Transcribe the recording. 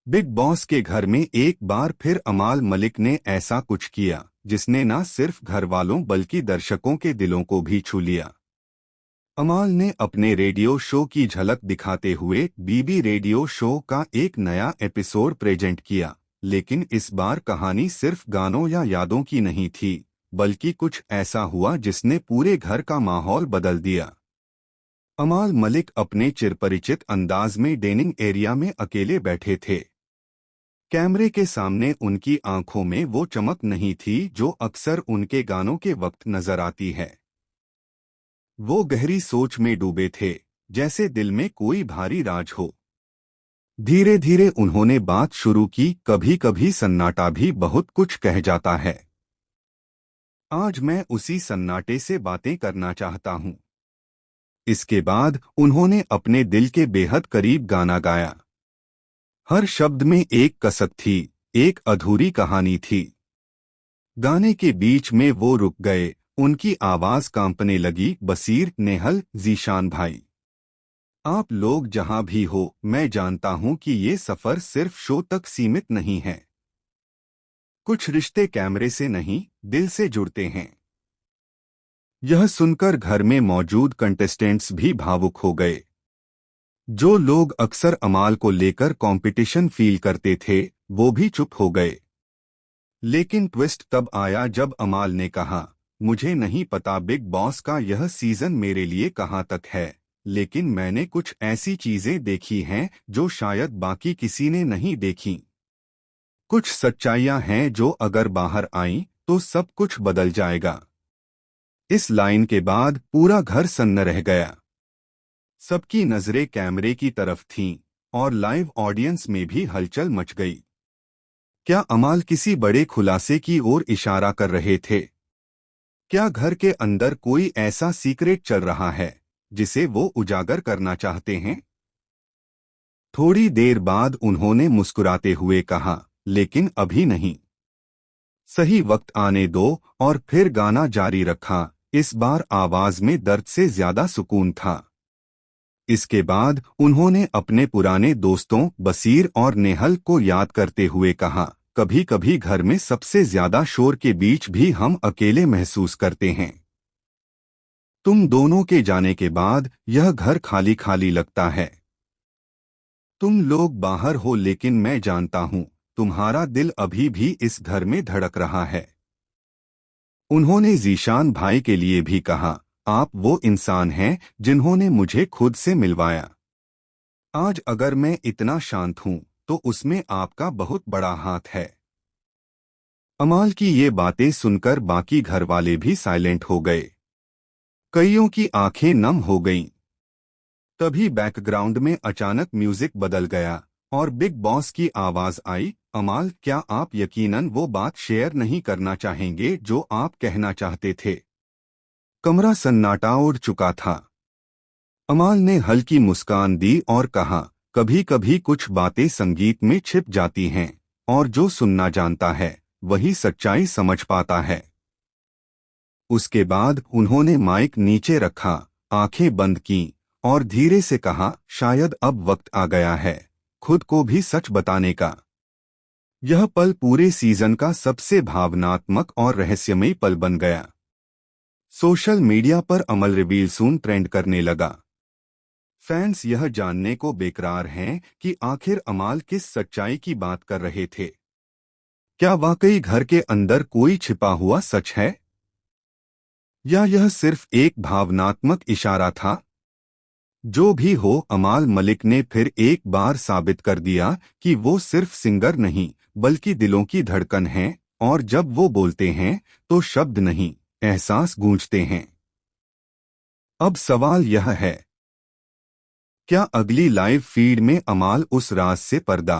Big boss के घर में एक बार फिर अमाल मलिक ने ऐसा कुछ किया जिसने न सिर्फ घर वालों बल्कि दर्शकों के दिलों को भी छू लिया। अमाल ने अपने रेडियो शो की झलक दिखाते हुए बीबी रेडियो शो का एक नया एपिसोड प्रेजेंट किया, लेकिन इस बार कहानी सिर्फ गानों या यादों की नहीं थी, बल्कि कुछ ऐसा हुआ जिसने पूरे घर का माहौल बदल दिया। अमाल मलिक अपने चिरपरिचित अंदाज में डाइनिंग एरिया में अकेले बैठे थे। कैमरे के सामने उनकी आंखों में वो चमक नहीं थी जो अक्सर उनके गानों के वक्त नजर आती है। वो गहरी सोच में डूबे थे, जैसे दिल में कोई भारी राज हो। धीरे धीरे उन्होंने बात शुरू की, कभी कभी सन्नाटा भी बहुत कुछ कह जाता है। आज मैं उसी सन्नाटे से बातें करना चाहता हूँ। इसके बाद उन्होंने अपने दिल के बेहद करीब गाना गाया। हर शब्द में एक कसक थी, एक अधूरी कहानी थी। गाने के बीच में वो रुक गए, उनकी आवाज कांपने लगी। बसीर, नेहल, जीशान भाई, आप लोग जहां भी हो, मैं जानता हूं कि ये सफर सिर्फ शो तक सीमित नहीं है। कुछ रिश्ते कैमरे से नहीं, दिल से जुड़ते हैं। यह सुनकर घर में मौजूद कंटेस्टेंट्स भी भावुक हो गए। जो लोग अक्सर अमाल को लेकर कंपटीशन फील करते थे, वो भी चुप हो गए। लेकिन ट्विस्ट तब आया जब अमाल ने कहा, मुझे नहीं पता बिग बॉस का यह सीजन मेरे लिए कहाँ तक है, लेकिन मैंने कुछ ऐसी चीजें देखी हैं जो शायद बाकी किसी ने नहीं देखी। कुछ सच्चाइयां हैं जो अगर बाहर आईं तो सब कुछ बदल जाएगा। इस लाइन के बाद पूरा घर सन्न रह गया। सबकी नजरें कैमरे की तरफ थीं और लाइव ऑडियंस में भी हलचल मच गई। क्या अमाल किसी बड़े खुलासे की ओर इशारा कर रहे थे? क्या घर के अंदर कोई ऐसा सीक्रेट चल रहा है जिसे वो उजागर करना चाहते हैं? थोड़ी देर बाद उन्होंने मुस्कुराते हुए कहा, लेकिन अभी नहीं। सही वक्त आने दो। और फिर गाना जारी रखा। इस बार आवाज में दर्द से ज्यादा सुकून था। इसके बाद उन्होंने अपने पुराने दोस्तों बसीर और नेहल को याद करते हुए कहा, कभी कभी घर में सबसे ज्यादा शोर के बीच भी हम अकेले महसूस करते हैं। तुम दोनों के जाने के बाद यह घर खाली खाली लगता है। तुम लोग बाहर हो, लेकिन मैं जानता हूँ तुम्हारा दिल अभी भी इस घर में धड़क रहा है। उन्होंने जीशान भाई के लिए भी कहा, आप वो इंसान हैं जिन्होंने मुझे खुद से मिलवाया। आज अगर मैं इतना शांत हूं तो उसमें आपका बहुत बड़ा हाथ है। अमाल की ये बातें सुनकर बाकी घरवाले भी साइलेंट हो गए। कईयों की आंखें नम हो गईं। तभी बैकग्राउंड में अचानक म्यूजिक बदल गया और बिग बॉस की आवाज आई, अमाल, क्या आप यकीनन वो बात शेयर नहीं करना चाहेंगे जो आप कहना चाहते थे? कमरा सन्नाटा ओढ़ चुका था। अमाल ने हल्की मुस्कान दी और कहा, कभी कभी कुछ बातें संगीत में छिप जाती हैं और जो सुनना जानता है वही सच्चाई समझ पाता है। उसके बाद उन्होंने माइक नीचे रखा, आंखें बंद कीं और धीरे से कहा, शायद अब वक्त आ गया है खुद को भी सच बताने का। यह पल पूरे सीजन का सबसे भावनात्मक और रहस्यमयी पल बन गया। सोशल मीडिया पर अमल रिवील सून ट्रेंड करने लगा। फैंस यह जानने को बेकरार हैं कि आखिर अमाल किस सच्चाई की बात कर रहे थे। क्या वाकई घर के अंदर कोई छिपा हुआ सच है, या यह सिर्फ एक भावनात्मक इशारा था? जो भी हो, अमाल मलिक ने फिर एक बार साबित कर दिया कि वो सिर्फ सिंगर नहीं बल्कि दिलों की धड़कन हैं, और जब वो बोलते हैं तो शब्द नहीं, एहसास गूंजते हैं। अब सवाल यह है, क्या अगली लाइव फीड में अमाल उस राज से पर्दा